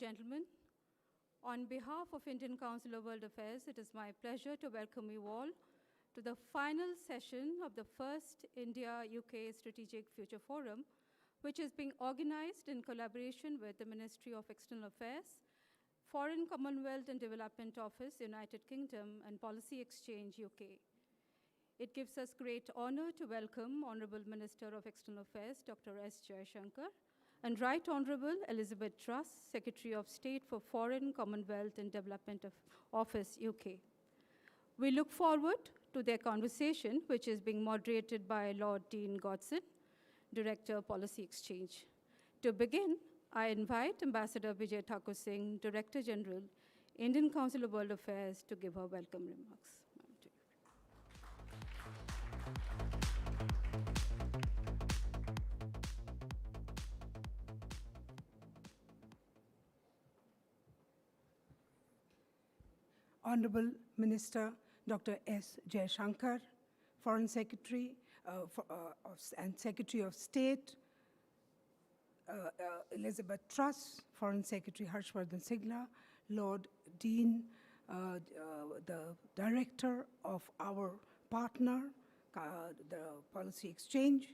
gentlemen, on behalf of Indian Council of World Affairs, it is my pleasure to welcome you all to the final session of the first India-UK Strategic Future Forum, which is being organized in collaboration with the Ministry of External Affairs, Foreign Commonwealth and Development Office, United Kingdom, and Policy Exchange, UK. It gives us great honor to welcome Honorable Minister of External Affairs, Dr. S. Jaishankar, and Right Honorable Elizabeth Truss, Secretary of State for Foreign Commonwealth and Development Office, UK. We look forward to their conversation, which is being moderated by Lord Dean Godson, Director, Policy Exchange. To begin, I invite Ambassador Vijay Thakur Singh, Director General, Indian Council of World Affairs, to give her welcome remarks. Honorable Minister Dr. S. Jaishankar, Foreign Secretary and Secretary of State, Elizabeth Truss, Foreign Secretary Harshvardhan Singla, Lord Dean, the Director of our partner, the Policy Exchange,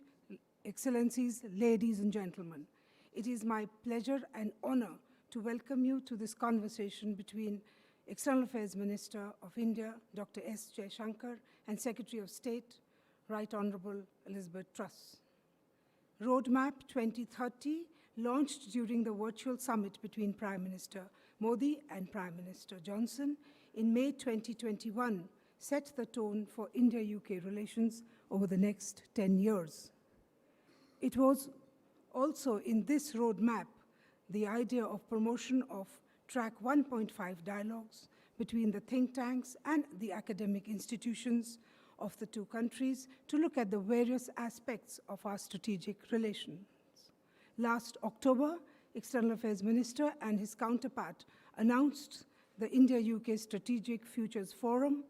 Excellencies, ladies and gentlemen. It is my pleasure and honor to welcome you to this conversation between External Affairs Minister of India, Dr. S. Jaishankar, and Secretary of State, Right Honorable Elizabeth Truss. Roadmap 2030, launched during the virtual summit between Prime Minister Modi and Prime Minister Johnson in May 2021, set the tone for India-UK relations over the next 10 years. It was also in this roadmap the idea of promotion of Track 1.5 dialogues between the think tanks and the academic institutions of the two countries to look at the various aspects of our strategic relations. Last October, External Affairs Minister and his counterpart announced the India-UK Strategic Futures Forum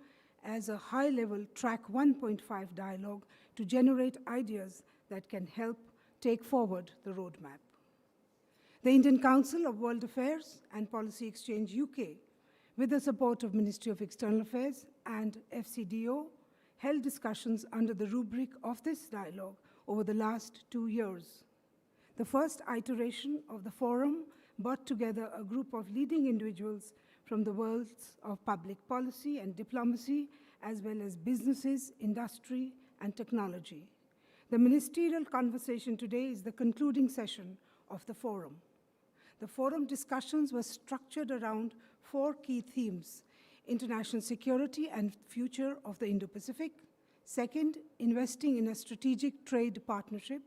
as a high-level Track 1.5 dialogue to generate ideas that can help take forward the roadmap. The Indian Council of World Affairs and Policy Exchange UK, with the support of Ministry of External Affairs and FCDO, held discussions under the rubric of this dialogue over the last 2 years. The first iteration of the forum brought together a group of leading individuals from the worlds of public policy and diplomacy, as well as businesses, industry, and technology. The ministerial conversation today is the concluding session of the forum. The forum discussions were structured around 4 key themes: international security and future of the Indo-Pacific. Second, investing in a strategic trade partnership.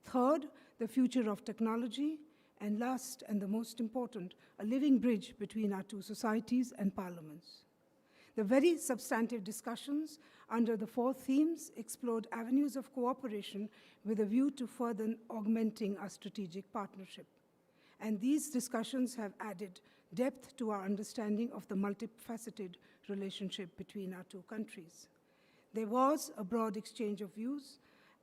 Third, the future of technology. And last, and the most important, a living bridge between our two societies and parliaments. The very substantive discussions under the 4 themes explored avenues of cooperation with a view to further augmenting our strategic partnership. And these discussions have added depth to our understanding of the multifaceted relationship between our two countries. There was a broad exchange of views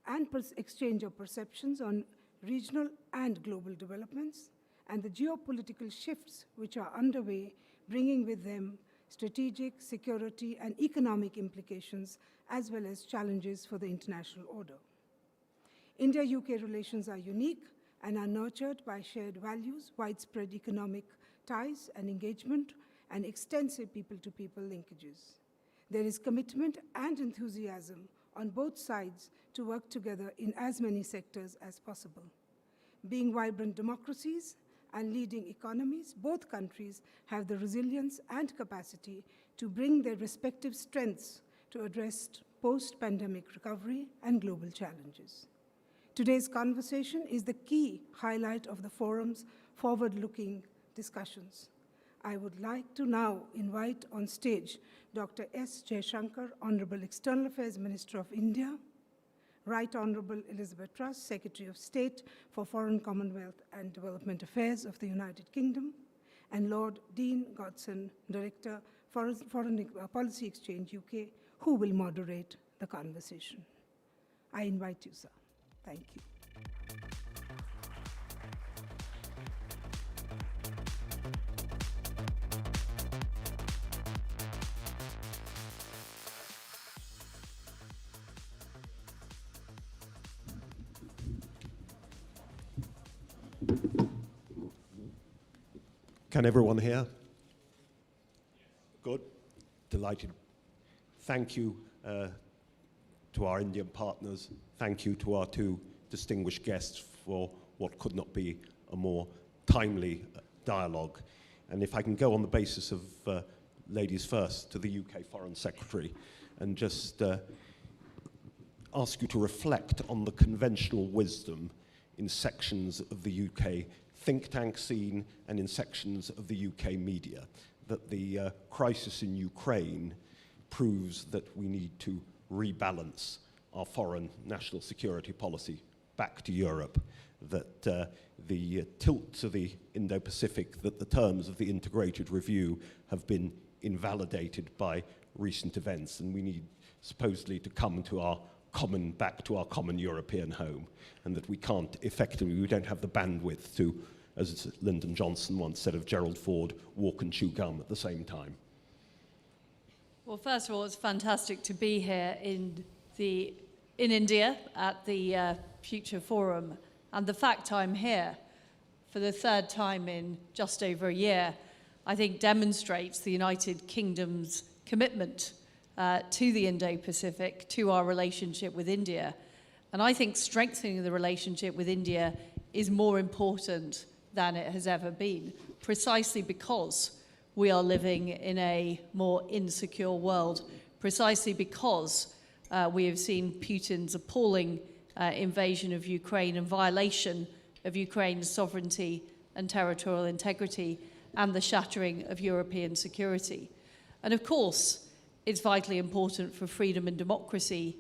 and exchange of perceptions on regional and global developments and the geopolitical shifts which are underway, bringing with them strategic, security, and economic implications, as well as challenges for the international order. India-UK relations are unique and are nurtured by shared values, widespread economic ties and engagement, and extensive people-to-people linkages. There is commitment and enthusiasm on both sides to work together in as many sectors as possible. Being vibrant democracies and leading economies, both countries have the resilience and capacity to bring their respective strengths to address post-pandemic recovery and global challenges. Today's conversation is the key highlight of the forum's forward-looking discussions. I would like to now invite on stage Dr. S. Jaishankar, Honorable External Affairs Minister of India, Right Honorable Elizabeth Truss, Secretary of State for Foreign Commonwealth and Development Affairs of the United Kingdom, and Lord Dean Godson, Director, Foreign Policy Exchange UK, who will moderate the conversation. I invite you, sir. Thank you. Can everyone hear? Good. Delighted. Thank you to our Indian partners. Thank you to our two distinguished guests for what could not be a more timely dialogue. And if I can go on the basis of ladies first to the UK Foreign Secretary and just ask you to reflect on the conventional wisdom in sections of the UK think tank scene and in sections of the UK media, that the crisis in Ukraine proves that we need to rebalance our foreign national security policy back to Europe, that the tilt to the Indo-Pacific, that the terms of the integrated review have been invalidated by recent events, and we need supposedly to come to our back to our common European home, and that we can't effectively, we don't have the bandwidth to, as Lyndon Johnson once said of Gerald Ford, walk and chew gum at the same time. Well, first of all, it's fantastic to be here in India at the Future Forum, and the fact I'm here for the third time in just over a year, I think demonstrates the United Kingdom's commitment to the Indo-Pacific, to our relationship with India. And I think strengthening the relationship with India is more important than it has ever been, precisely because we are living in a more insecure world, precisely because we have seen Putin's appalling invasion of Ukraine and violation of Ukraine's sovereignty and territorial integrity and the shattering of European security. And of course, it's vitally important for freedom and democracy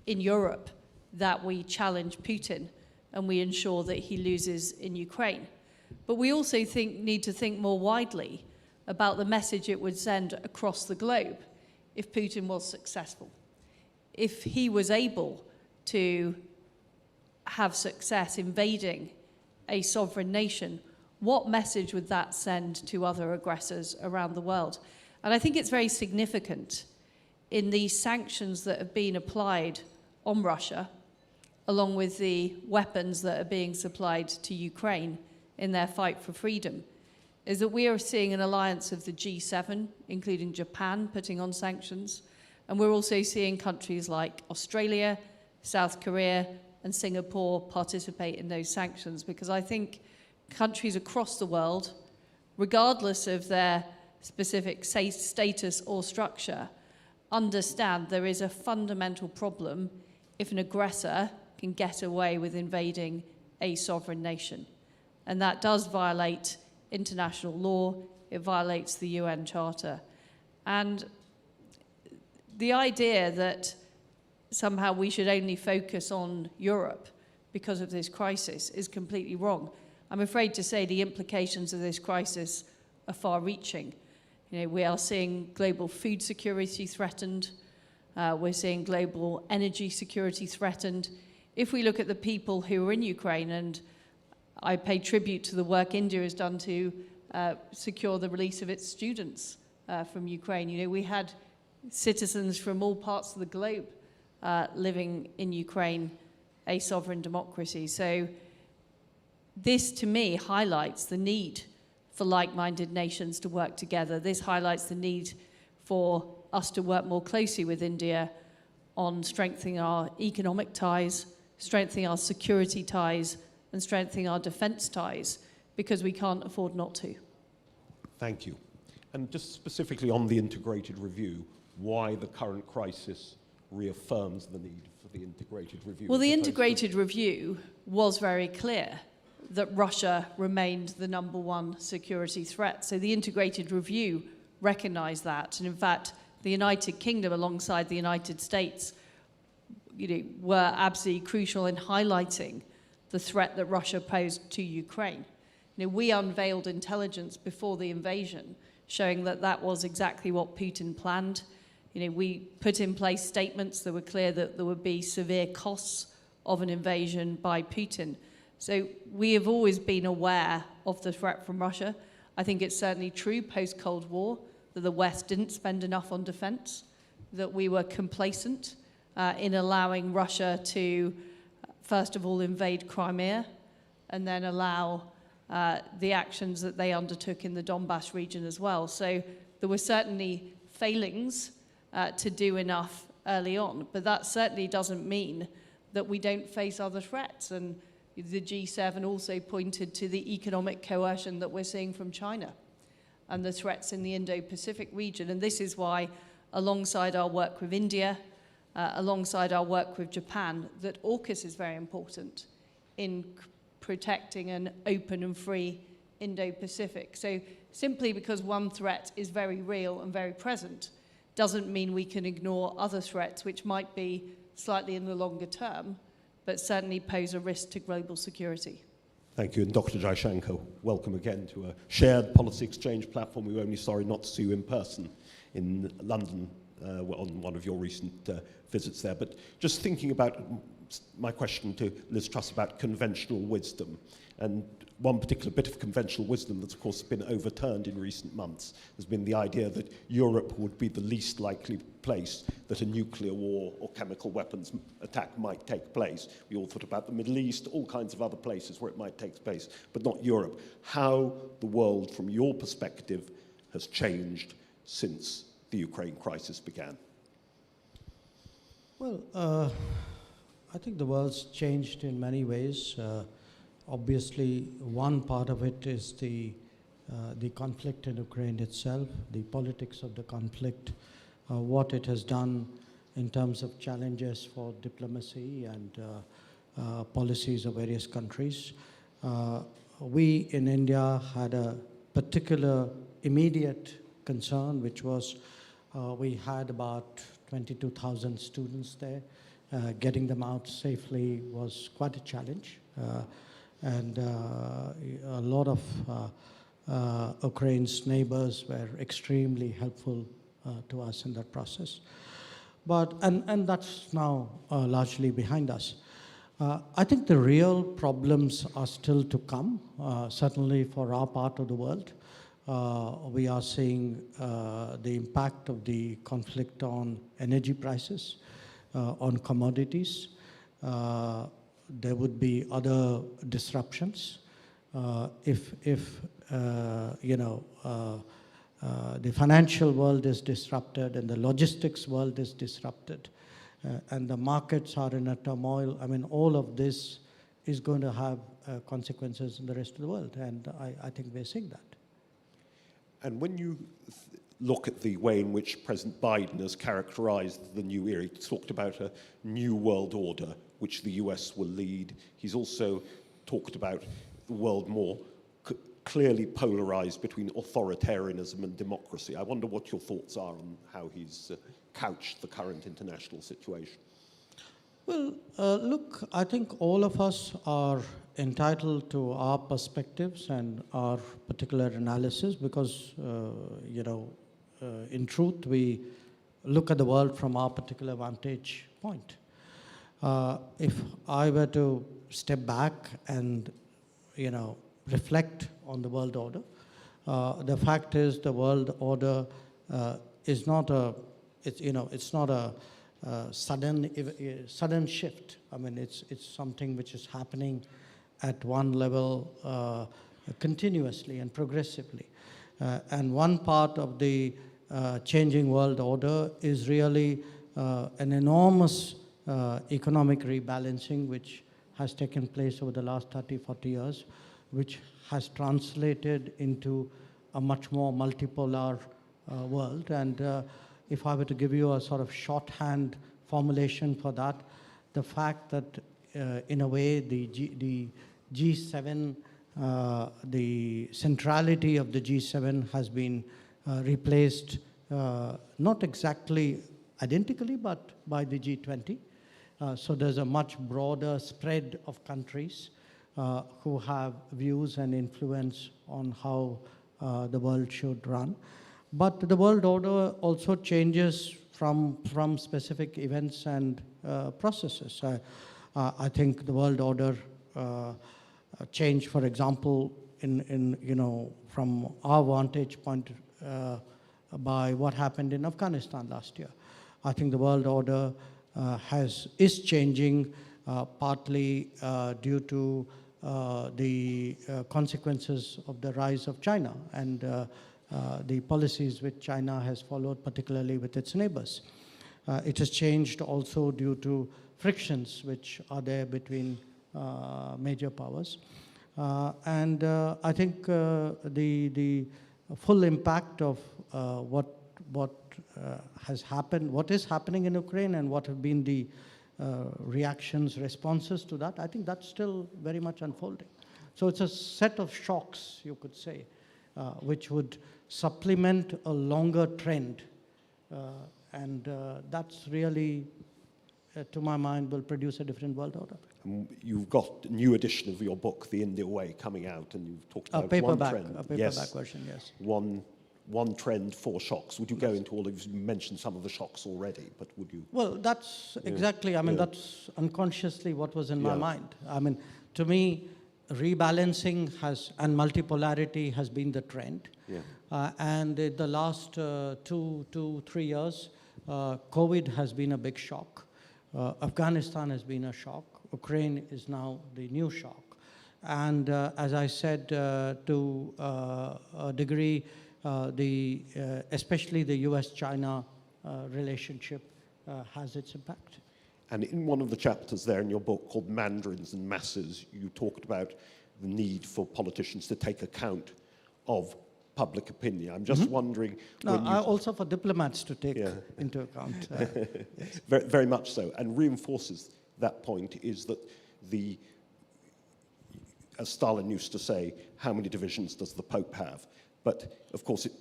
in Europe that we challenge Putin and we ensure that he loses in Ukraine. But we also need to think more widely about the message it would send across the globe if Putin was successful. If he was able to have success invading a sovereign nation, what message would that send to other aggressors around the world? And I think it's very significant in the sanctions that have been applied on Russia, along with the weapons that are being supplied to Ukraine in their fight for freedom, is that we are seeing an alliance of the G7, including Japan, putting on sanctions, and we're also seeing countries like Australia, South Korea, and Singapore participate in those sanctions, because I think countries across the world, regardless of their specific status or structure, understand there is a fundamental problem if an aggressor can get away with invading a sovereign nation. And that does violate international law, it violates the UN Charter. And the idea that somehow we should only focus on Europe because of this crisis is completely wrong. I'm afraid to say the implications of this crisis are far-reaching. You know, we are seeing global food security threatened. We're seeing global energy security threatened. If we look at the people who are in Ukraine, and I pay tribute to the work India has done to secure the release of its students from Ukraine. You know, we had citizens from all parts of the globe living in Ukraine, a sovereign democracy. So this, to me, highlights the need for like-minded nations to work together. This highlights the need for us to work more closely with India on strengthening our economic ties, strengthening our security ties, and strengthening our defence ties, because we can't afford not to. Thank you. And just specifically on the integrated review, why the current crisis reaffirms the need for the integrated review? Well, the integrated review was very clear that Russia remained the #1 security threat. So the integrated review recognised that. And in fact, the United Kingdom, alongside the United States, were absolutely crucial in highlighting the threat that Russia posed to Ukraine. We unveiled intelligence before the invasion, showing that that was exactly what Putin planned. We put in place statements that were clear that there would be severe costs of an invasion by Putin. So we have always been aware of the threat from Russia. I think it's certainly true post-Cold War that the West didn't spend enough on defense, that we were complacent in allowing Russia to, first of all, invade Crimea and then allow the actions that they undertook in the Donbass region as well. So there were certainly failings to do enough early on, but that certainly doesn't mean that we don't face other threats. And the G7 also pointed to the economic coercion that we're seeing from China and the threats in the Indo-Pacific region. And this is why, alongside our work with India, alongside our work with Japan, that AUKUS is very important in protecting an open and free Indo-Pacific. So simply because one threat is very real and very present doesn't mean we can ignore other threats which might be slightly in the longer term, but certainly pose a risk to global security. Thank you. And Dr. Jaishankar, welcome again to a shared policy exchange platform. We were only sorry not to see you in person in London on one of your recent visits there. But just thinking about my question to Liz Truss about conventional wisdom, and one particular bit of conventional wisdom that's, of course, been overturned in recent months has been the idea that Europe would be the least likely place that a nuclear war or chemical weapons attack might take place. We all thought about the Middle East, all kinds of other places where it might take place, but not Europe. How the world, from your perspective, has changed since the Ukraine crisis began? Well, I think the world's changed in many ways. Obviously, one part of it is the conflict in Ukraine itself, the politics of the conflict, what it has done in terms of challenges for diplomacy and policies of various countries. We in India had a particular immediate concern, which was we had about 22,000 students there. Getting them out safely was quite a challenge. And a lot of Ukraine's neighbors were extremely helpful to us in that process. And that's now largely behind us. I think the real problems are still to come, certainly for our part of the world. We are seeing the impact of the conflict on energy prices, on commodities. There would be other disruptions if the financial world is disrupted and the logistics world is disrupted, and the markets are in a turmoil. I mean, all of this is going to have consequences in the rest of the world, and I think we're seeing that. And when you look at the way in which President Biden has characterized the new era, he talked about a new world order, which the US will lead. He's also talked about the world more clearly polarized between authoritarianism and democracy. I wonder what your thoughts are on how he's couched the current international situation. Well, look, I think all of us are entitled to our perspectives and our particular analysis because, in truth, we look at the world from our particular vantage point. If I were to step back and, reflect on the world order, the fact is the world order is not it's not a sudden shift. I mean, it's something which is happening at one level continuously and progressively. And one part of the changing world order is really an enormous economic rebalancing which has taken place over the last 30, 40 years, which has translated into a much more multipolar world. And if I were to give you a sort of shorthand formulation for that, the fact that in a way the G7, the centrality of the G7 has been replaced, not exactly identically, but by the G20. So there's a much broader spread of countries who have views and influence on how the world should run. But the world order also changes from from specific events and processes. I think the world order changed, for example, from our vantage point by what happened in Afghanistan last year. I think the world order is changing partly due to the consequences of the rise of China and the policies which China has followed, particularly with its neighbors. It has changed also due to frictions which are there between major powers. And I think the full impact of what has happened, what is happening in Ukraine, and what have been the reactions, responses to that, I think that's still very much unfolding. So it's a set of shocks, you could say, which would supplement a longer trend. And that's really, to my mind, will produce a different world order. You've got a new edition of your book, The India Way, coming out, and you've talked about one trend. A paperback version, yes. One trend, 4 shocks. Would you go into all of, you mentioned some of the shocks already, but would you? Well, that's exactly, I mean, that's unconsciously what was in my mind. I mean, to me, rebalancing and multipolarity has been the trend. Yeah. And in the last 2-3 years, COVID has been a big shock. Afghanistan has been a shock. Ukraine is now the new shock. And as I said, to a degree, especially the US-China relationship has its impact. And in one of the chapters there in your book called Mandarins and Masses, you talked about the need for politicians to take account of public opinion. I'm just wondering... also for diplomats to take into account. Yes. Very, very much so. And reinforces that point is that as Stalin used to say, how many divisions does the Pope have? But, of course, it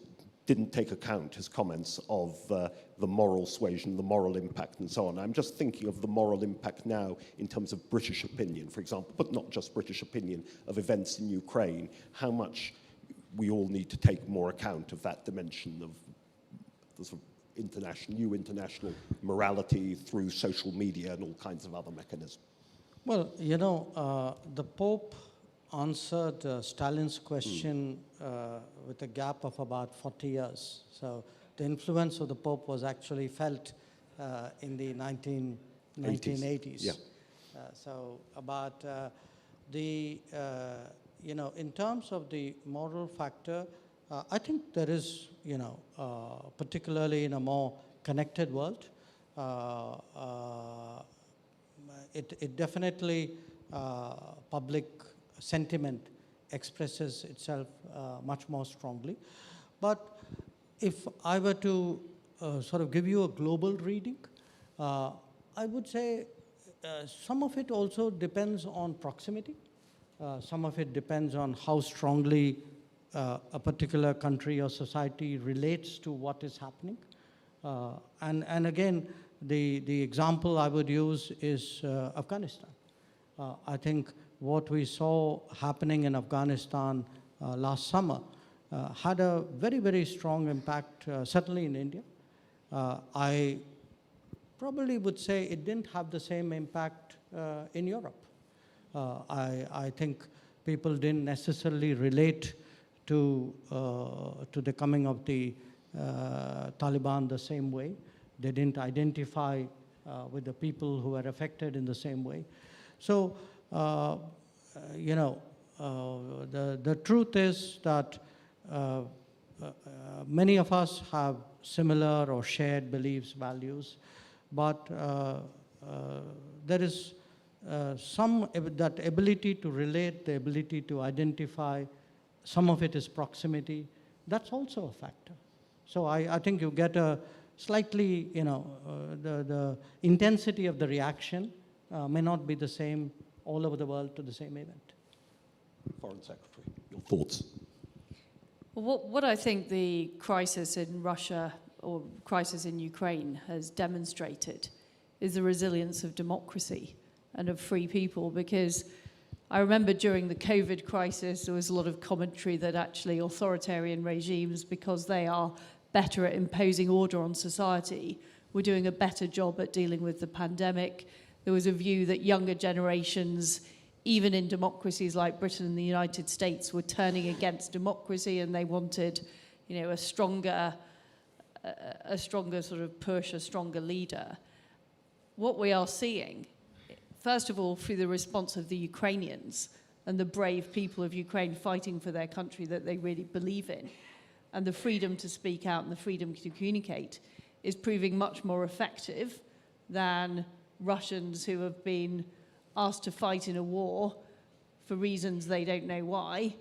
didn't take account his comments of the moral suasion, the moral impact, and so on. I'm just thinking of the moral impact now in terms of British opinion, for example, but not just British opinion, of events in Ukraine, how much we all need to take more account of that dimension of the sort of new international morality through social media and all kinds of other mechanisms. Well, you know, the Pope answered Stalin's question with a gap of about 40 years. So the influence of the Pope was actually felt in the 1980s. Yeah. So about you know, in terms of the moral factor, I think there is, you know, particularly in a more connected world, it definitely public sentiment expresses itself much more strongly. But if I were to sort of give you a global reading, I would say some of it also depends on proximity. Some of it depends on how strongly a particular country or society relates to what is happening. And again, the example I would use is Afghanistan. I think what we saw happening in Afghanistan last summer had a very, very strong impact, certainly in India. I probably would say it didn't have the same impact in Europe. I think people didn't necessarily relate to the coming of the Taliban the same way. They didn't identify with the people who were affected in the same way. So, you know, the truth is that many of us have similar or shared beliefs, values, but there is that ability to relate, the ability to identify. Some of it is proximity. That's also a factor. So I think you get a slightly, you know, the intensity of the reaction may not be the same all over the world to the same event. Foreign Secretary, your thoughts? Well, what I think the crisis in Russia or crisis in Ukraine has demonstrated is the resilience of democracy and of free people, because I remember during the COVID crisis, there was a lot of commentary that actually authoritarian regimes, because they are better at imposing order on society, were doing a better job at dealing with the pandemic. There was a view that younger generations, even in democracies like Britain and the United States, were turning against democracy, and they wanted, you know, a stronger sort of push, a stronger leader. What we are seeing, first of all, through the response of the Ukrainians, and the brave people of Ukraine fighting for their country that they really believe in. And the freedom to speak out and the freedom to communicate is proving much more effective than Russians who have been asked to fight in a war for reasons they don't know why,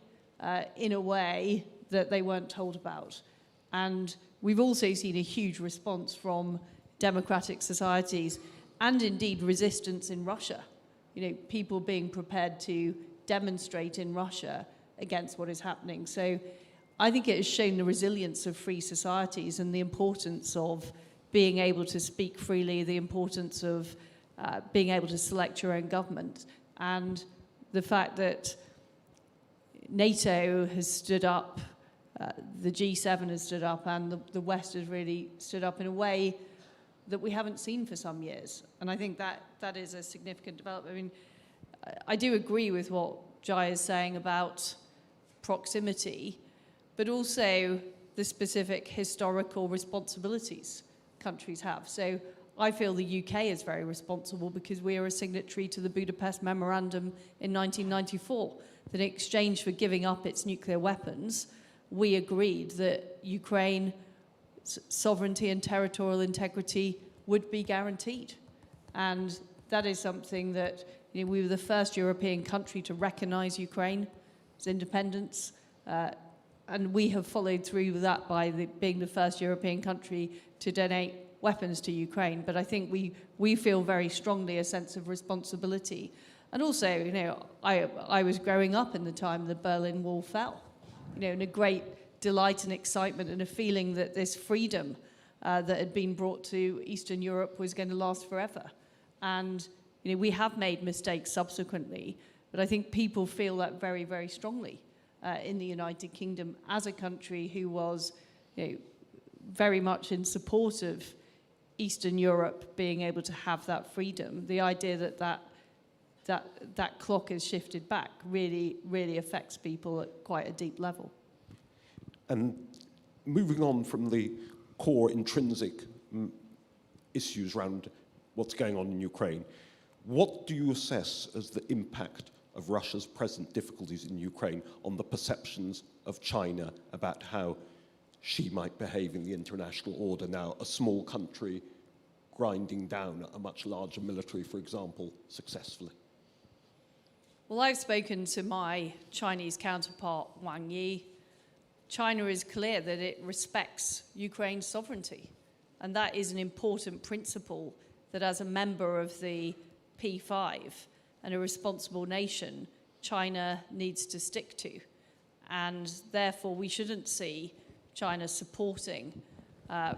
in a way that they weren't told about. And we've also seen a huge response from democratic societies and indeed resistance in Russia. You know, people being prepared to demonstrate in Russia against what is happening. So I think it has shown the resilience of free societies and the importance of being able to speak freely, the importance of being able to select your own government, and the fact that NATO has stood up, the G7 has stood up, and the West has really stood up in a way that we haven't seen for some years. And I think that is a significant development. I mean, I do agree with what Jai is saying about proximity, but also the specific historical responsibilities countries have. So I feel the UK is very responsible because we are a signatory to the Budapest Memorandum in 1994, that in exchange for giving up its nuclear weapons, we agreed that Ukraine's sovereignty and territorial integrity would be guaranteed. And that is something that, you know, we were the first European country to recognize Ukraine's independence, and we have followed through with that by being the first European country to donate weapons to Ukraine. But I think we feel very strongly a sense of responsibility. And also, you know, I was growing up in the time the Berlin Wall fell, you know, in a great delight and excitement and a feeling that this freedom that had been brought to Eastern Europe was going to last forever. And, you know, we have made mistakes subsequently, but I think people feel that very, very strongly in the United Kingdom as a country who was, you know, very much in support of Eastern Europe being able to have that freedom. The idea that clock is shifted back really, really affects people at quite a deep level. And moving on from the core intrinsic issues around what's going on in Ukraine, what do you assess as the impact of Russia's present difficulties in Ukraine on the perceptions of China about how she might behave in the international order now, a small country grinding down a much larger military, for example, successfully? Well, I've spoken to my Chinese counterpart, Wang Yi. China is clear that it respects Ukraine's sovereignty, and that is an important principle that as a member of the P5 and a responsible nation, China needs to stick to. And therefore, we shouldn't see China supporting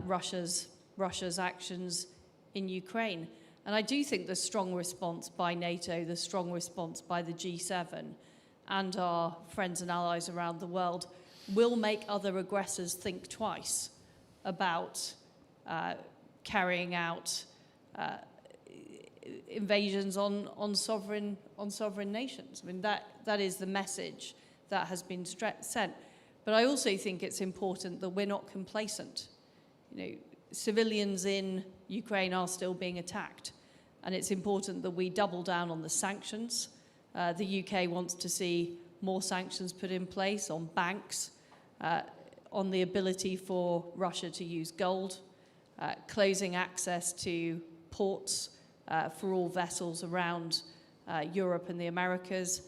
Russia's actions in Ukraine. And I do think the strong response by NATO, the strong response by the G7 and our friends and allies around the world will make other aggressors think twice about carrying out invasions on sovereign nations. I mean, that is the message that has been sent. But I also think it's important that we're not complacent. You know, civilians in Ukraine are still being attacked, and it's important that we double down on the sanctions. The UK wants to see more sanctions put in place on banks, on the ability for Russia to use gold, closing access to ports for all vessels around Europe and the Americas,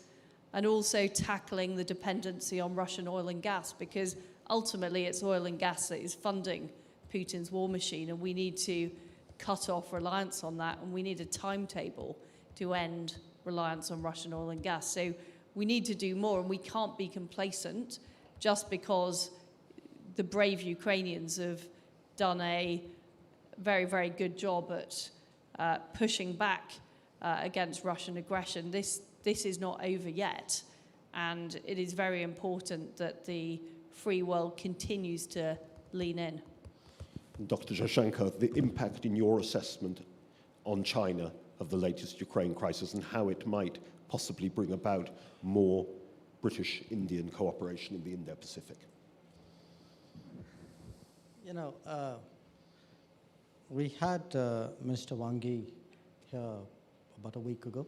and also tackling the dependency on Russian oil and gas, because ultimately it's oil and gas that is funding Putin's war machine, and we need to cut off reliance on that, and we need a timetable to end reliance on Russian oil and gas. So we need to do more, and we can't be complacent just because the brave Ukrainians have done a very, very good job at pushing back against Russian aggression. This is not over yet, and it is very important that the free world continues to lean in. Dr. Jaishankar, the impact in your assessment on China of the latest Ukraine crisis and how it might possibly bring about more British-Indian cooperation in the Indo-Pacific? You know, we had Mr. Wang Yi here about a week ago.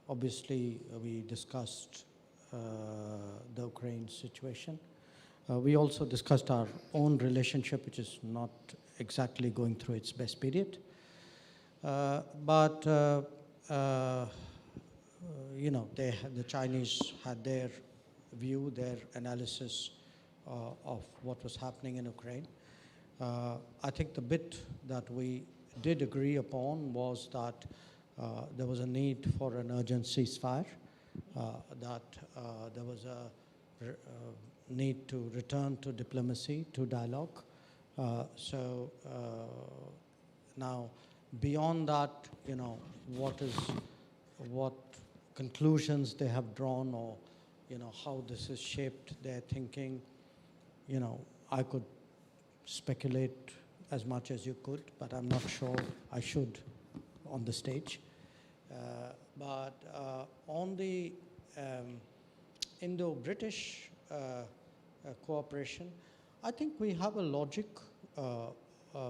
obviously, we discussed the Ukraine situation. We also discussed our own relationship, which is not exactly going through its best period. But you know, the Chinese had their view, their analysis of what was happening in Ukraine. I think the bit that we did agree upon was that there was a need for an urgent ceasefire, that there was a need to return to diplomacy, to dialogue. Now, beyond that, you know, what conclusions they have drawn, or, you know, how this has shaped their thinking, you know, I could speculate as much as you could, but I'm not sure I should on the stage. But on the Indo-British cooperation, I think we have a logic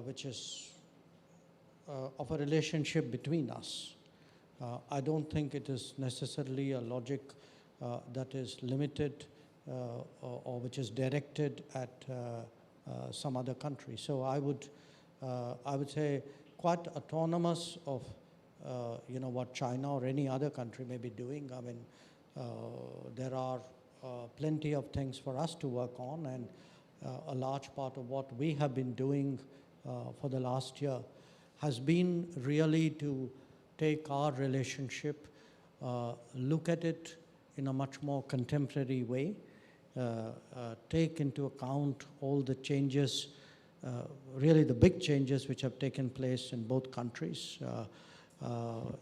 which is of a relationship between us. I don't think it is necessarily a logic that is limited or which is directed at some other country. So I would say quite autonomous of you know, what China or any other country may be doing. I mean, there are plenty of things for us to work on, and a large part of what we have been doing for the last year has been really to take our relationship, look at it in a much more contemporary way, take into account all the changes, really the big changes which have taken place in both countries.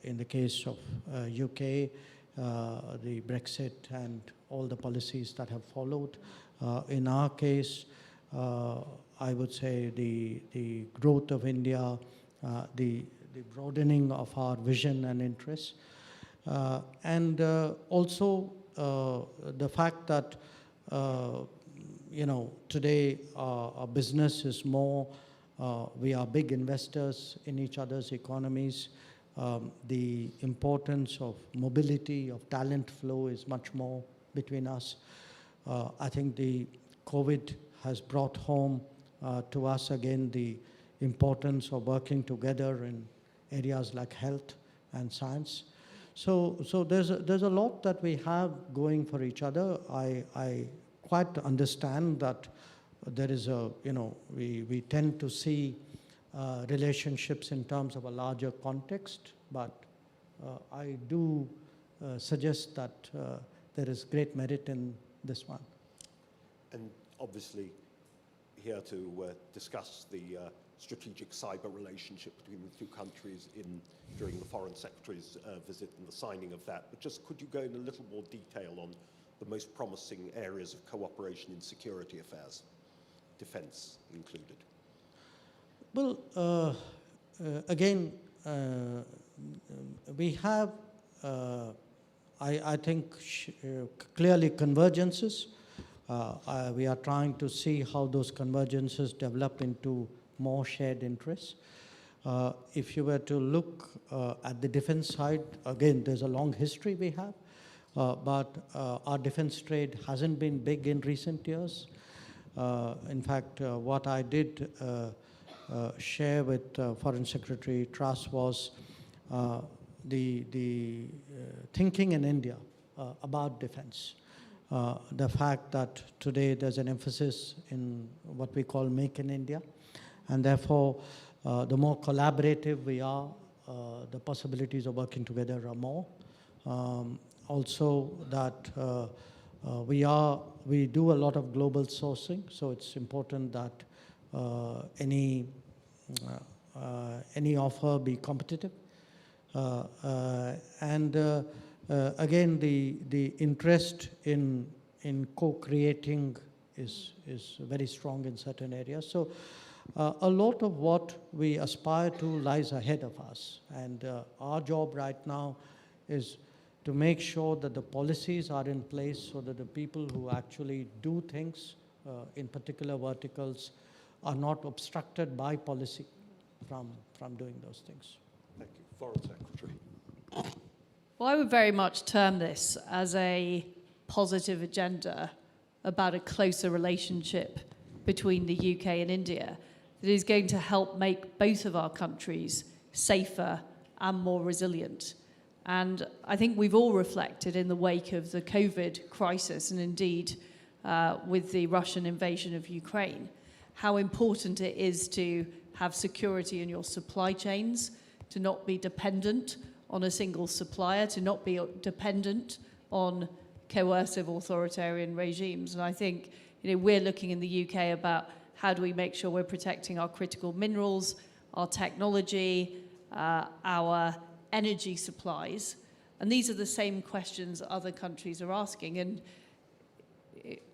In the case of UK, the Brexit and all the policies that have followed. In our case, I would say the growth of India, the broadening of our vision and interests, and also the fact that you know, today our business is more, we are big investors in each other's economies. The importance of mobility, of talent flow is much more between us. I think the COVID has brought home to us again the importance of working together in areas like health and science. So there's a lot that we have going for each other. I quite understand that there is a, you know, we tend to see relationships in terms of a larger context, but I do suggest that there is great merit in this one. And obviously here to discuss the strategic cyber relationship between the two countries during the Foreign Secretary's visit and the signing of that. But just could you go in a little more detail on the most promising areas of cooperation in security affairs, defense included? Well, again, we have, I think, clearly convergences. We are trying to see how those convergences develop into more shared interests. If you were to look at the defense side, again, there's a long history we have, but our defense trade hasn't been big in recent years. In fact, what I did share with Foreign Secretary Truss was the thinking in India about defense. The fact that today there's an emphasis in what we call Make in India, and therefore the more collaborative we are, the possibilities of working together are more. Also that we do a lot of global sourcing, so it's important that any offer be competitive. And again, the interest in co-creating is very strong in certain areas. So a lot of what we aspire to lies ahead of us, and our job right now is to make sure that the policies are in place so that the people who actually do things in particular verticals are not obstructed by policy from doing those things. Thank you. Foreign Secretary. Well, I would very much term this as a positive agenda about a closer relationship between the UK and India that is going to help make both of our countries safer and more resilient. And I think we've all reflected in the wake of the COVID crisis, and indeed with the Russian invasion of Ukraine, how important it is to have security in your supply chains, to not be dependent on a single supplier, to not be dependent on coercive authoritarian regimes. And I think we're looking in the UK about how do we make sure we're protecting our critical minerals, our technology, our energy supplies. And these are the same questions other countries are asking. And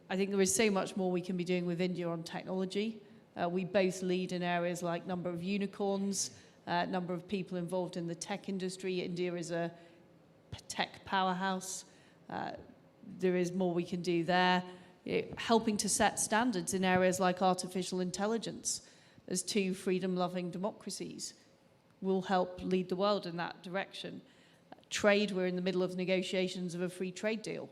I think there is so much more we can be doing with India on technology. We both lead in areas like number of unicorns, number of people involved in the tech industry. India is a tech powerhouse. There is more we can do there. Helping to set standards in areas like artificial intelligence as two freedom-loving democracies will help lead the world in that direction. Trade, we're in the middle of negotiations of a free trade deal.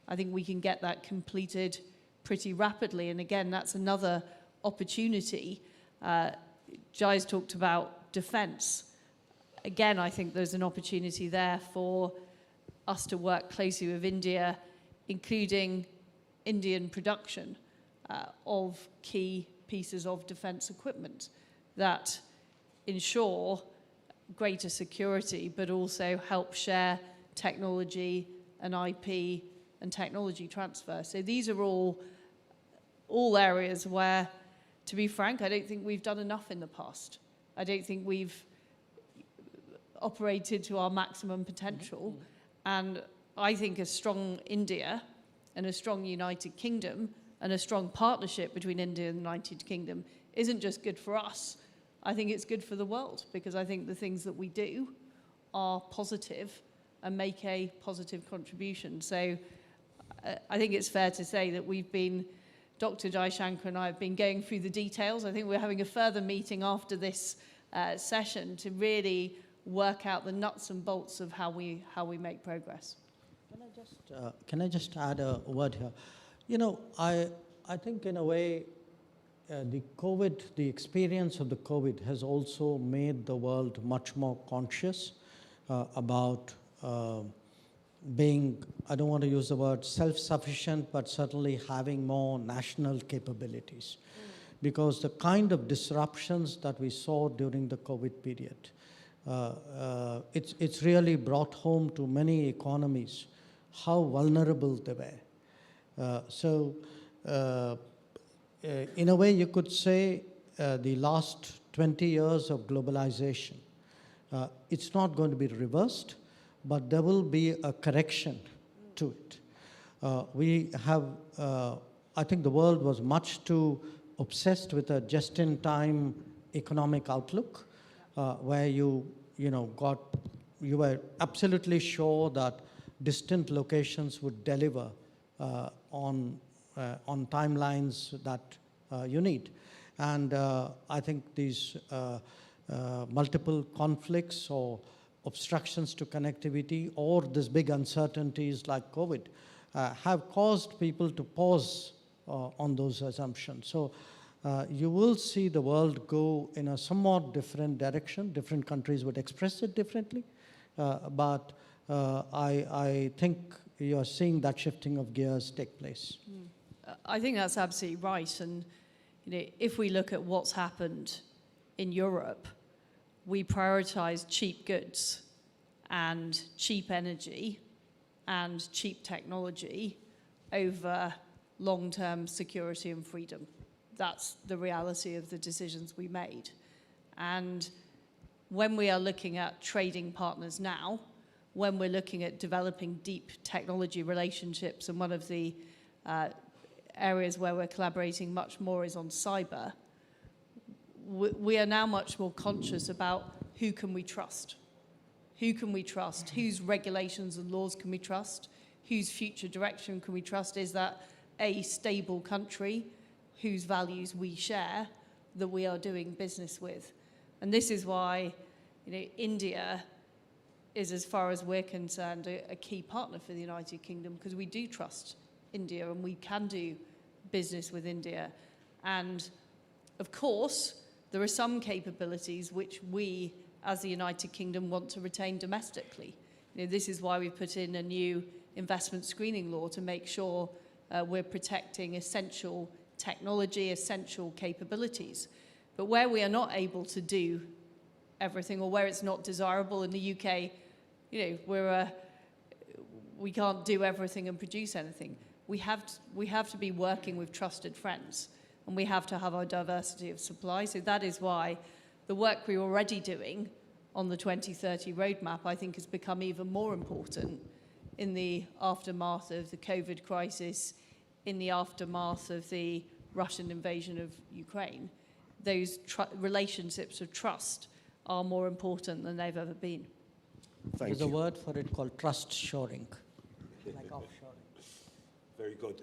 I think we can get that completed pretty rapidly. And again, that's another opportunity. Jai's talked about defence. Again, I think there's an opportunity there for us to work closely with India, including Indian production of key pieces of defence equipment that ensure greater security, but also help share technology and IP and technology transfer. So these are all areas where, to be frank, I don't think we've done enough in the past. I don't think we've operated to our maximum potential. And I think a strong India and a strong United Kingdom and a strong partnership between India and the United Kingdom isn't just good for us. I think it's good for the world, because I think the things that we do are positive and make a positive contribution. So I think it's fair to say that Dr. Jaishankar and I have been going through the details. I think we're having a further meeting after this session to really work out the nuts and bolts of how we make progress. Can I just add a word here? I think in a way, the experience of the COVID has also made the world much more conscious about being, I don't want to use the word self-sufficient, but certainly having more national capabilities. Because the kind of disruptions that we saw during the COVID period, it's really brought home to many economies how vulnerable they were. In a way, you could say the last 20 years of globalization, it's not going to be reversed, but there will be a correction to it. I think the world was much too obsessed with a just-in-time economic outlook, where you were absolutely sure that distant locations would deliver on timelines that you need. And I think these multiple conflicts or obstructions to connectivity or these big uncertainties like COVID have caused people to pause on those assumptions. So you will see the world go in a somewhat different direction. Different countries would express it differently. But I think you're seeing that shifting of gears take place. I think that's absolutely right. And if we look at what's happened in Europe, we prioritize cheap goods and cheap energy and cheap technology over long-term security and freedom. That's the reality of the decisions we made. And when we are looking at trading partners now, when we're looking at developing deep technology relationships, and one of the areas where we're collaborating much more is on cyber, we are now much more conscious about who can we trust? Who can we trust? Whose regulations and laws can we trust? Whose future direction can we trust? Is that a stable country whose values we share that we are doing business with? And this is why India is, as far as we're concerned, a key partner for the United Kingdom, because we do trust India and we can do business with India. And of course, there are some capabilities which we, as the United Kingdom, want to retain domestically. This is why we've put in a new investment screening law to make sure we're protecting essential technology, essential capabilities. But where we are not able to do everything, or where it's not desirable in the UK, we can't do everything and produce anything. We have to be working with trusted friends, and we have to have our diversity of supply. So that is why the work we're already doing on the 2030 roadmap, I think, has become even more important in the aftermath of the COVID crisis, in the aftermath of the Russian invasion of Ukraine. Those relationships of trust are more important than they've ever been. Thank you. There's a word for it called trust shoring, like offshoring. Very good.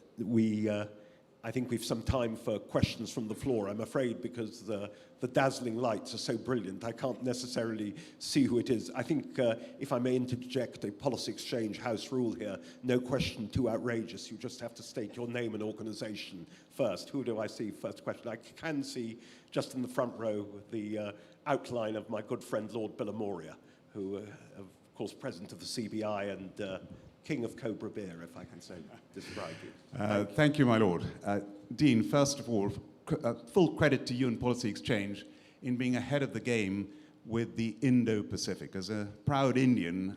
I think we've some time for questions from the floor, I'm afraid, because the dazzling lights are so brilliant, I can't necessarily see who it is. I think, if I may interject a policy exchange house rule here, no question too outrageous. You just have to state your name and organisation first. Who do I see first question? I can see just in the front row the outline of my good friend Lord Billamoria, who, of course, president of the CBI and King of Cobra Beer, if I can so describe you. Thank you, my lord. Dean, first of all, full credit to you and Policy Exchange in being ahead of the game with the Indo-Pacific. As a proud Indian,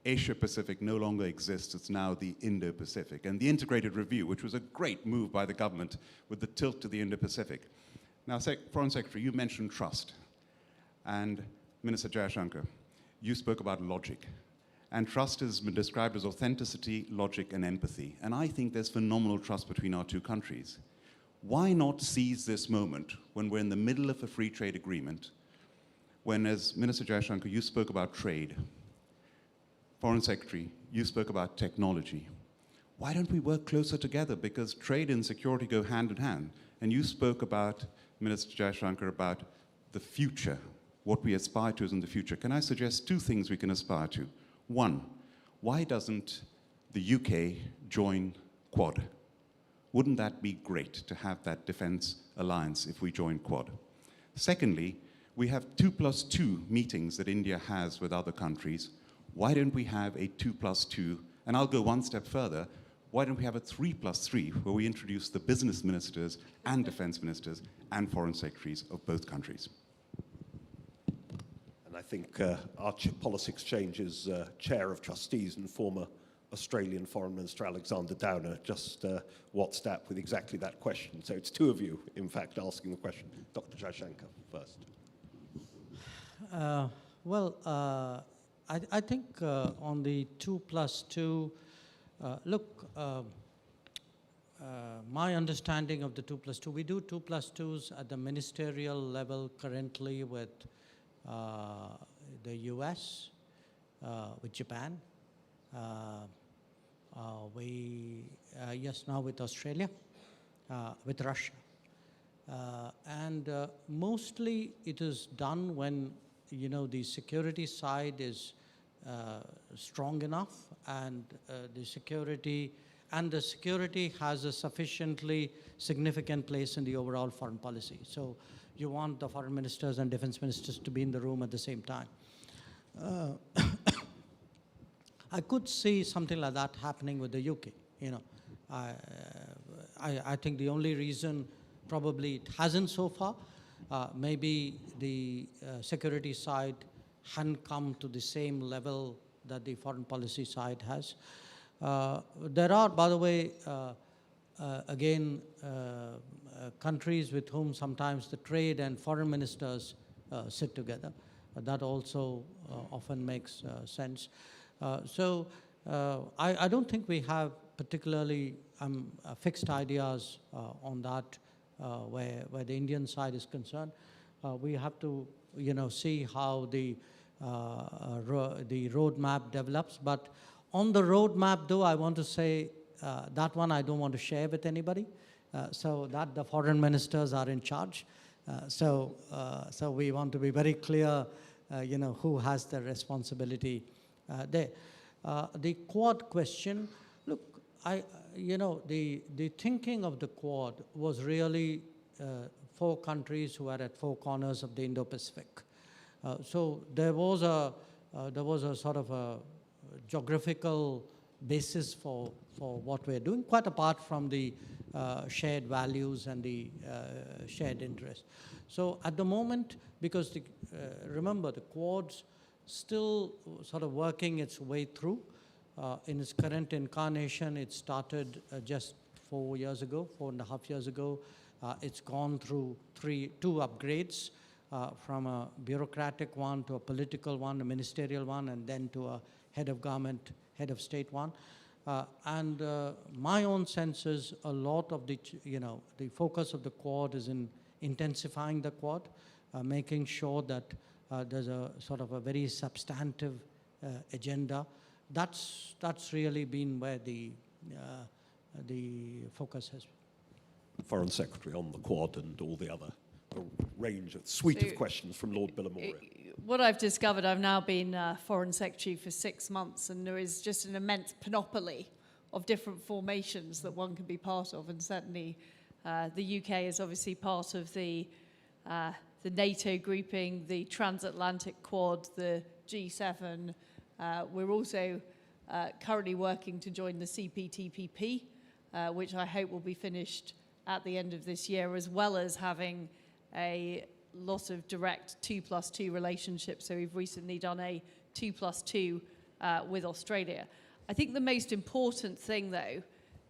Asia-Pacific no longer exists. It's now the Indo-Pacific. And the integrated review, which was a great move by the government with the tilt to the Indo-Pacific. Now, Foreign Secretary, you mentioned trust. And Minister Jaishankar, you spoke about logic. And trust has been described as authenticity, logic, and empathy. And I think there's phenomenal trust between our two countries. Why not seize this moment when we're in the middle of a free trade agreement, when, as Minister Jaishankar, you spoke about trade, Foreign Secretary, you spoke about technology. Why don't we work closer together? Because trade and security go hand in hand. And you spoke about, Minister Jaishankar, about the future, what we aspire to is in the future. Can I suggest two things we can aspire to? One, why doesn't the UK join Quad? Wouldn't that be great to have that defense alliance if we join Quad? Secondly, we have 2+2 meetings that India has with other countries. Why don't we have a 2+2? And I'll go one step further. Why don't we have a 3+3 where we introduce the business ministers and defense ministers and foreign secretaries of both countries? I think our Policy Exchange's Chair of Trustees and former Australian Foreign Minister Alexander Downer just WhatsApp with exactly that question. So it's two of you, in fact, asking the question. Dr. Jaishankar first. I think on the 2+2, look, my understanding of the 2+2, we do 2+2s at the ministerial level currently with the US, with Japan, now with Australia, with Russia. And mostly it is done when, the security side is strong enough and the security has a sufficiently significant place in the overall foreign policy. So you want the foreign ministers and defense ministers to be in the room at the same time. I could see something like that happening with the UK. I think the only reason probably it hasn't so far, maybe the security side hadn't come to the same level that the foreign policy side has. There are, by the way, countries with whom sometimes the trade and foreign ministers sit together. That also often makes sense. So I don't think we have particularly fixed ideas on that where the Indian side is concerned. We have to see how the roadmap develops. But on the roadmap, though, I want to say that one I don't want to share with anybody. So that the foreign ministers are in charge. So we want to be very clear, who has the responsibility there. The Quad question, look, the thinking of the Quad was really 4 countries who are at 4 corners of the Indo-Pacific. So there was a sort of a geographical basis for what we're doing, quite apart from the shared values and the shared interests. So at the moment, because remember, the Quad's still sort of working its way through. In its current incarnation, it started just 4.5 years ago. It's gone through 2 upgrades, from a bureaucratic one to a political one, a ministerial one, and then to a head of government, head of state one. And my own sense is a lot of the focus of the Quad is in intensifying the Quad, making sure that there's a sort of a very substantive agenda. That's really been where the focus has been. Foreign Secretary on the Quad and all the other range of suite of questions from Lord Billamore. What I've discovered, I've now been Foreign Secretary for 6 months, and there is just an immense panoply of different formations that one can be part of, and certainly the UK is obviously part of the NATO grouping, the transatlantic Quad, the G7. We're also currently working to join the CPTPP, which I hope will be finished at the end of this year, as well as having a lot of direct 2+2 relationships. So we've recently done a 2+2 with Australia. I think the most important thing, though,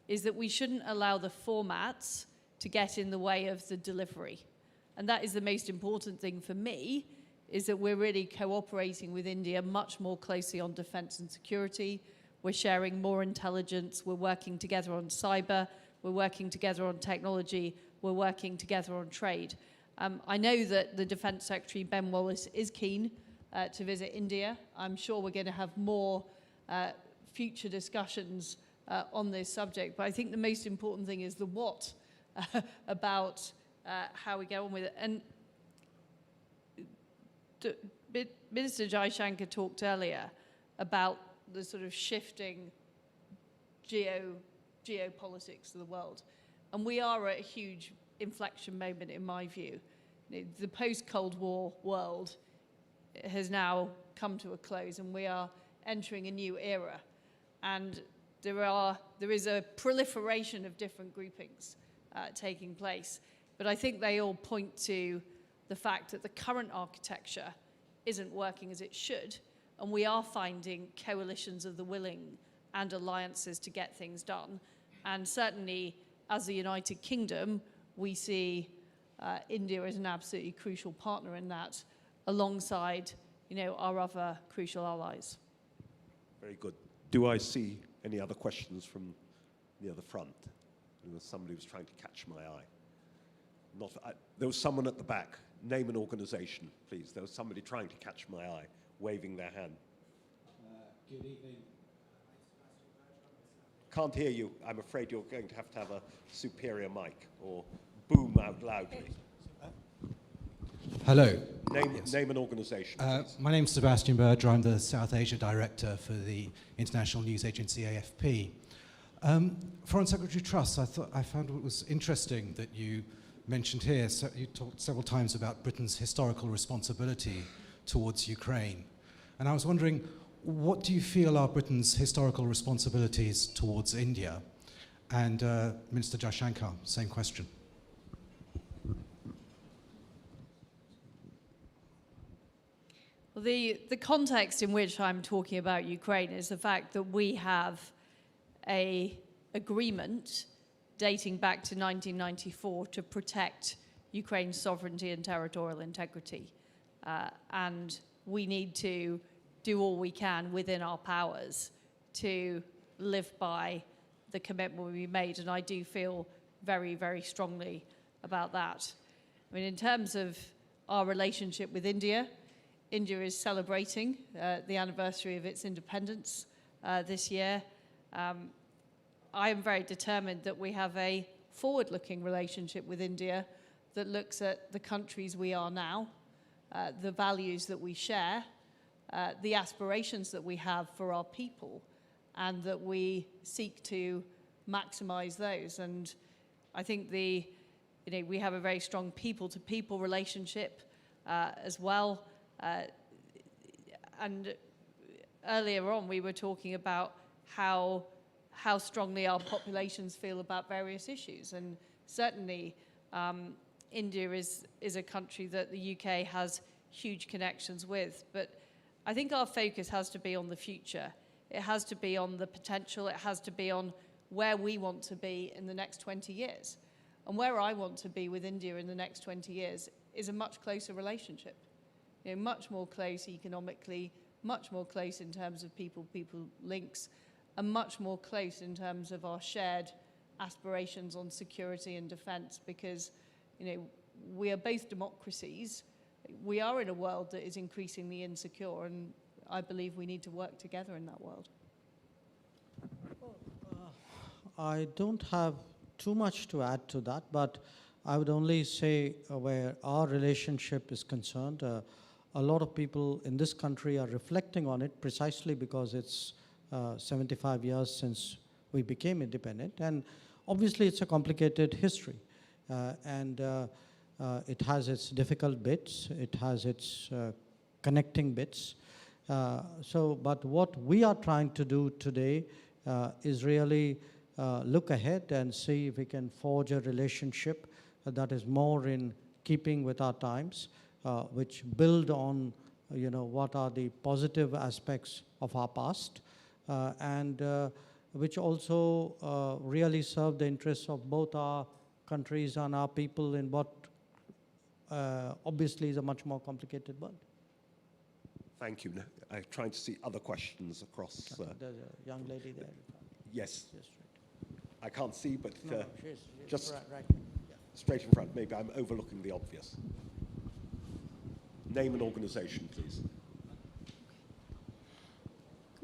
is that we shouldn't allow the formats to get in the way of the delivery. And that is the most important thing for me, is that we're really cooperating with India much more closely on defense and security. We're sharing more intelligence. We're working together on cyber. We're working together on technology. We're working together on trade. I know that the Defence Secretary, Ben Wallace, is keen to visit India. I'm sure we're going to have more future discussions on this subject. But I think the most important thing is the what about how we go on with it. And Minister Jaishankar talked earlier about the sort of shifting geopolitics of the world. And we are at a huge inflection moment, in my view. The post-Cold War world has now come to a close, and we are entering a new era. And there is a proliferation of different groupings taking place. But I think they all point to the fact that the current architecture isn't working as it should, and we are finding coalitions of the willing and alliances to get things done. And certainly, as the United Kingdom, we see India as an absolutely crucial partner in that, alongside, our other crucial allies. Very good. Do I see any other questions from near the front? There was somebody who was trying to catch my eye. There was someone at the back. Name and organisation, please. There was somebody trying to catch my eye, waving their hand. Good evening. Can't hear you. I'm afraid you're going to have a superior mic or boom out loudly. Hello. Name and organisation, please. My name's Sebastian Berger. I'm the South Asia Director for the international news agency AFP. Foreign Secretary Truss, I found it was interesting that you mentioned here, so you talked several times about Britain's historical responsibility towards Ukraine. And I was wondering, what do you feel are Britain's historical responsibilities towards India? And Minister Jaishankar, same question. Well, the context in which I'm talking about Ukraine is the fact that we have an agreement dating back to 1994 to protect Ukraine's sovereignty and territorial integrity. And we need to do all we can within our powers to live by the commitment we made. And I do feel very, very strongly about that. I mean, in terms of our relationship with India, India is celebrating the anniversary of its independence this year. I am very determined that we have a forward-looking relationship with India that looks at the countries we are now, the values that we share, the aspirations that we have for our people, and that we seek to maximize those. And I think we have a very strong people-to-people relationship as well. And earlier on, we were talking about how strongly our populations feel about various issues. And certainly, India is a country that the UK has huge connections with. But I think our focus has to be on the future. It has to be on the potential. It has to be on where we want to be in the next 20 years. And where I want to be with India in the next 20 years is a much closer relationship. Much more close economically, much more close in terms of people-people links, and much more close in terms of our shared aspirations on security and defense, because we are both democracies. We are in a world that is increasingly insecure, and I believe we need to work together in that world. I don't have too much to add to that, but I would only say where our relationship is concerned, a lot of people in this country are reflecting on it precisely because it's 75 years since we became independent. And obviously it's a complicated history. And it has its difficult bits. It has its connecting bits. But what we are trying to do today is really look ahead and see if we can forge a relationship that is more in keeping with our times, which build on what are the positive aspects of our past, and which also really serve the interests of both our countries and our people in what obviously is a much more complicated world. Thank you. I'm trying to see other questions across. There's a young lady there. Yes. Yes, right. I can't see, but No, she's just right. Yeah. straight in front. Maybe I'm overlooking the obvious. Name and organization, please.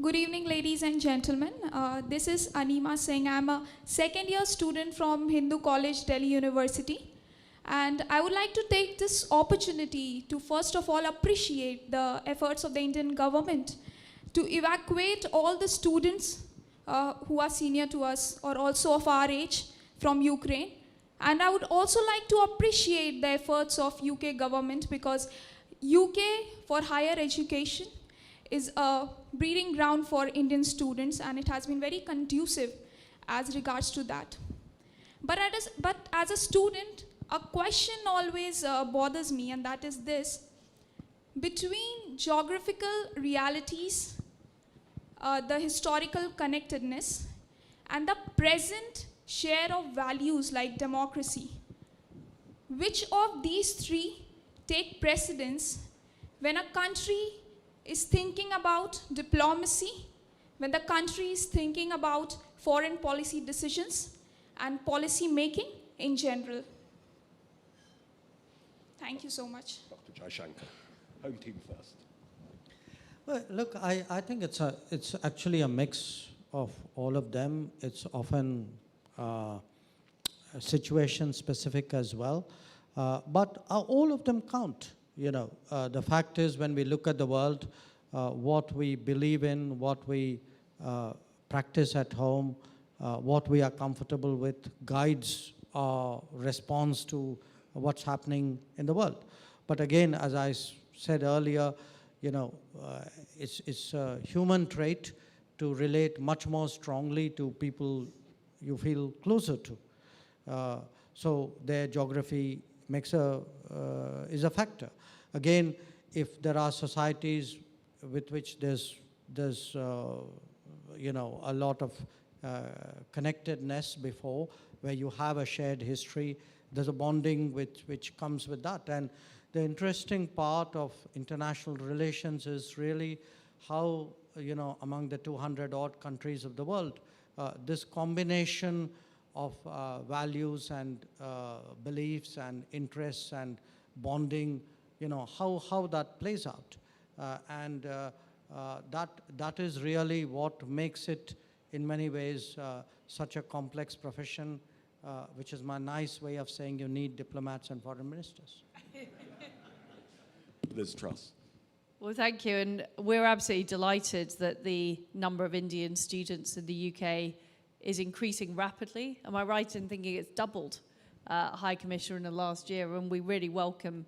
Good evening, ladies and gentlemen. This is Anima Singh. I'm a second-year student from Hindu College, Delhi University. And I would like to take this opportunity to first of all appreciate the efforts of the Indian government to evacuate all the students who are senior to us or also of our age from Ukraine. And I would also like to appreciate the efforts of UK government, because UK for higher education is a breeding ground for Indian students, and it has been very conducive as regards to that. But as a student, a question always bothers me, and that is this: between geographical realities, the historical connectedness, and the present share of values like democracy, which of these three take precedence when a country is thinking about diplomacy, when the country is thinking about foreign policy decisions and policy making in general? Thank you so much. Dr. Jaishankar, home team first. Well, look, I think it's actually a mix of all of them. It's often situation specific as well, but all of them count. The fact is, when we look at the world, what we believe in, what we practice at home, what we are comfortable with guides our response to what's happening in the world. But again, as I said earlier, it's a human trait to relate much more strongly to people you feel closer to. So their geography is a factor. Again, if there are societies with which there's a lot of connectedness before, where you have a shared history, there's a bonding which comes with that. And the interesting part of international relations is really how, among the 200-odd countries of the world, this combination of values and beliefs and interests and bonding, how that plays out. And that is really what makes it, in many ways, such a complex profession, which is my nice way of saying you need diplomats and foreign ministers. Liz Truss. Well, thank you. And we're absolutely delighted that the number of Indian students in the UK is increasing rapidly. Am I right in thinking it's doubled, High Commissioner, in the last year? And we really welcome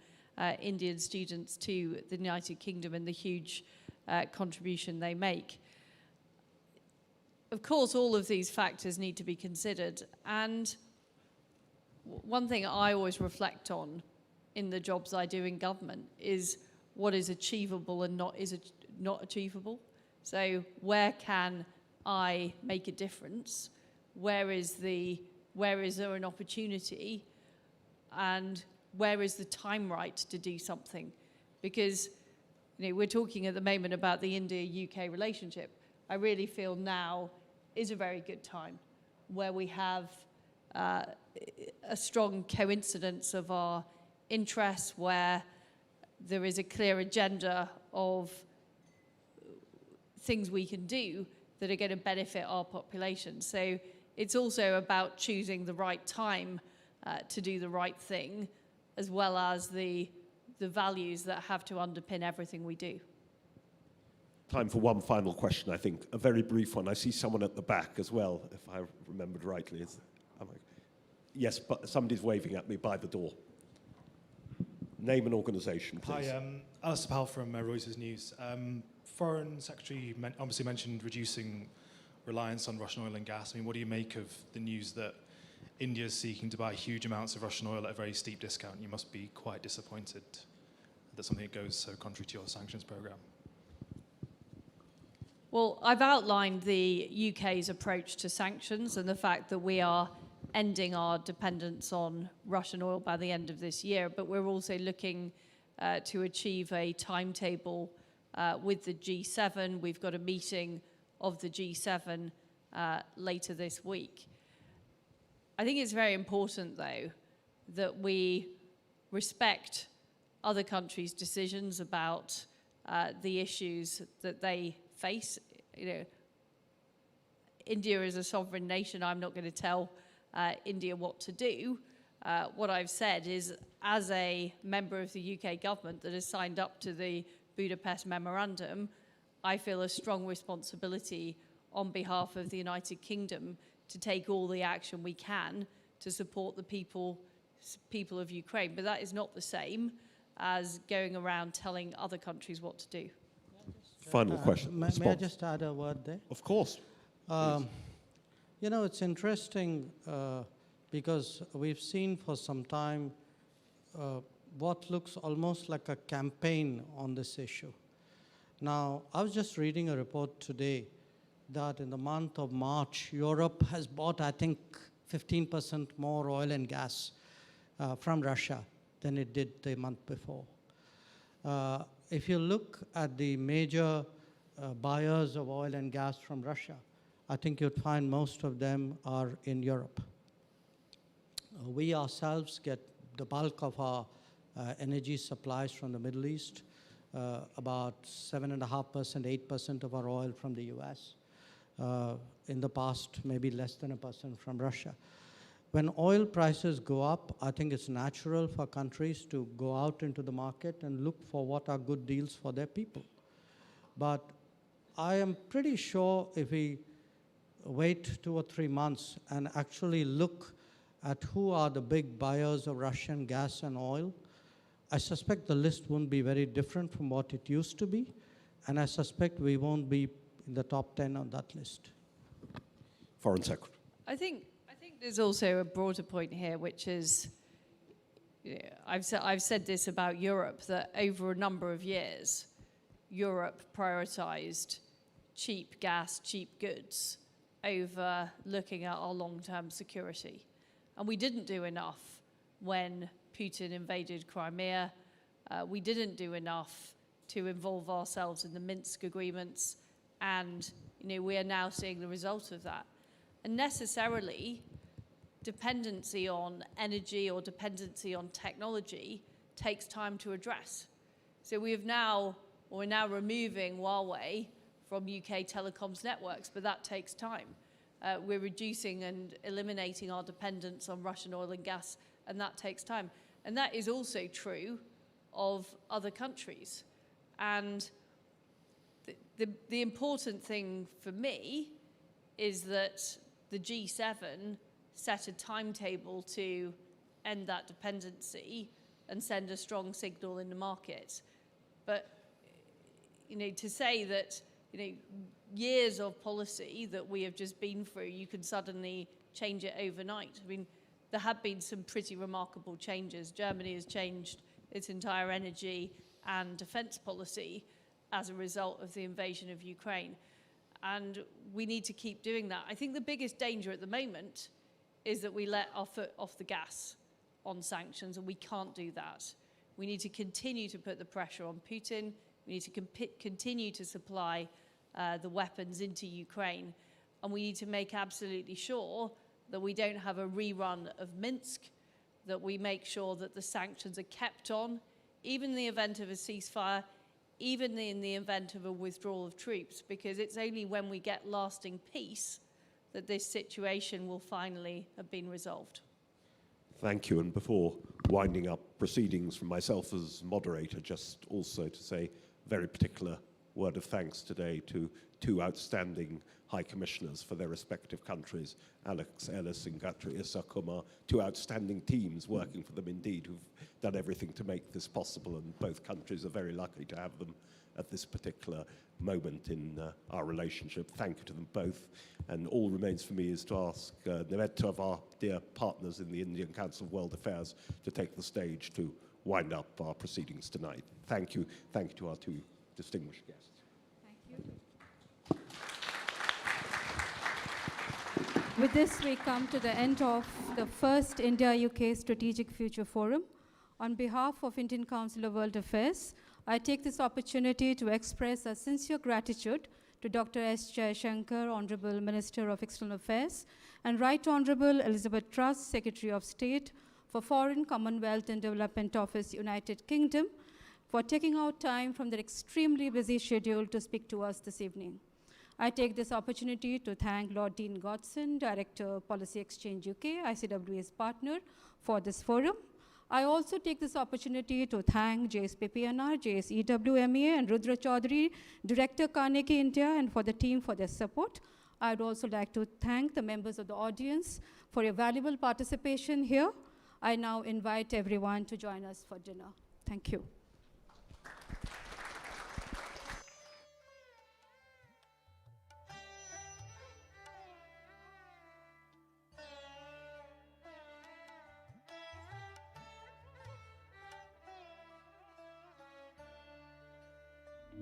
Indian students to the United Kingdom and the huge contribution they make. Of course, all of these factors need to be considered. And one thing I always reflect on in the jobs I do in government is what is achievable and not achievable. So where can I make a difference? Where is there an opportunity? And where is the time right to do something? Because we're talking at the moment about the India-UK relationship. I really feel now is a very good time where we have a strong coincidence of our interests, where there is a clear agenda of things we can do that are going to benefit our population. So it's also about choosing the right time to do the right thing, as well as the values that have to underpin everything we do. Time for one final question, I think. A very brief one. I see someone at the back as well, if I remembered rightly. Yes, but somebody's waving at me by the door. Name and organisation, please. Hi, Alistair Powell from Reuters News. Foreign Secretary obviously mentioned reducing reliance on Russian oil and gas. I mean, what do you make of the news that India is seeking to buy huge amounts of Russian oil at a very steep discount? You must be quite disappointed that something goes so contrary to your sanctions programme. Well, I've outlined the UK's approach to sanctions and the fact that we are ending our dependence on Russian oil by the end of this year, but we're also looking to achieve a timetable with the G7. We've got a meeting of the G7 later this week. I think it's very important, though, that we respect other countries' decisions about the issues that they face. India is a sovereign nation. I'm not going to tell India what to do. What I've said is, as a member of the UK government that has signed up to the Budapest Memorandum, I feel a strong responsibility on behalf of the United Kingdom to take all the action we can to support the people of Ukraine. But that is not the same as going around telling other countries what to do. Final question. May I just add a word there? Of course. It's interesting because we've seen for some time what looks almost like a campaign on this issue. Now, I was just reading a report today that in the month of March, Europe has bought, I think, 15% more oil and gas from Russia than it did the month before. If you look at the major buyers of oil and gas from Russia, I think you'd find most of them are in Europe. We ourselves get the bulk of our energy supplies from the Middle East, about 7.5%, 8% of our oil from the US. In the past, maybe less than 1% from Russia. When oil prices go up, I think it's natural for countries to go out into the market and look for what are good deals for their people. But I am pretty sure if we wait 2 or 3 months and actually look at who are the big buyers of Russian gas and oil, I suspect the list won't be very different from what it used to be, and I suspect we won't be in the top 10 on that list. Foreign Secretary. I think there's also a broader point here, which is, I've said this about Europe, that over a number of years, Europe prioritized cheap gas, cheap goods over looking at our long-term security. And we didn't do enough when Putin invaded Crimea. We didn't do enough to involve ourselves in the Minsk agreements. And we are now seeing the result of that. And necessarily, dependency on energy or dependency on technology takes time to address. So we're now removing Huawei from UK telecoms networks, but that takes time. We're reducing and eliminating our dependence on Russian oil and gas, and that takes time. And that is also true of other countries. And the important thing for me is that the G7 set a timetable to end that dependency and send a strong signal in the market. But, to say that, years of policy that we have just been through, you can suddenly change it overnight. I mean, there have been some pretty remarkable changes. Germany has changed its entire energy and defense policy as a result of the invasion of Ukraine. And we need to keep doing that. I think the biggest danger at the moment is that we let our foot off the gas on sanctions, and we can't do that. We need to continue to put the pressure on Putin. We need to continue to supply the weapons into Ukraine. And we need to make absolutely sure that we don't have a rerun of Minsk, that we make sure that the sanctions are kept on, even in the event of a ceasefire, even in the event of a withdrawal of troops, because it's only when we get lasting peace that this situation will finally have been resolved. Thank you. And before winding up proceedings from myself as moderator, just also to say a very particular word of thanks today to two outstanding High Commissioners for their respective countries, Alex Ellis and Gayatri Kumar, two outstanding teams working for them indeed, who've done everything to make this possible, and both countries are very lucky to have them at this particular moment in our relationship. Thank you to them both. And all remains for me is to ask Moderator of our dear partners in the Indian Council of World Affairs to take the stage to wind up our proceedings tonight. Thank you. Thank you to our two distinguished guests. Thank you. With this, we come to the end of the first India-UK Strategic Future Forum. On behalf of Indian Council of World Affairs, I take this opportunity to express a sincere gratitude to Dr. S. Jaishankar, Honorable Minister of External Affairs, and Right Honorable Elizabeth Truss, Secretary of State for Foreign, Commonwealth and Development Office, United Kingdom, for taking out time from their extremely busy schedule to speak to us this evening. I take this opportunity to thank Lord Dean Godson, Director, Policy Exchange UK, ICWA's partner, for this forum. I also take this opportunity to thank JSPPNR, JSEWMEA, and Rudra Chaudhary, Director, Carnegie India, and for the team for their support. I'd also like to thank the members of the audience for your valuable participation here. I now invite everyone to join us for dinner. Thank you.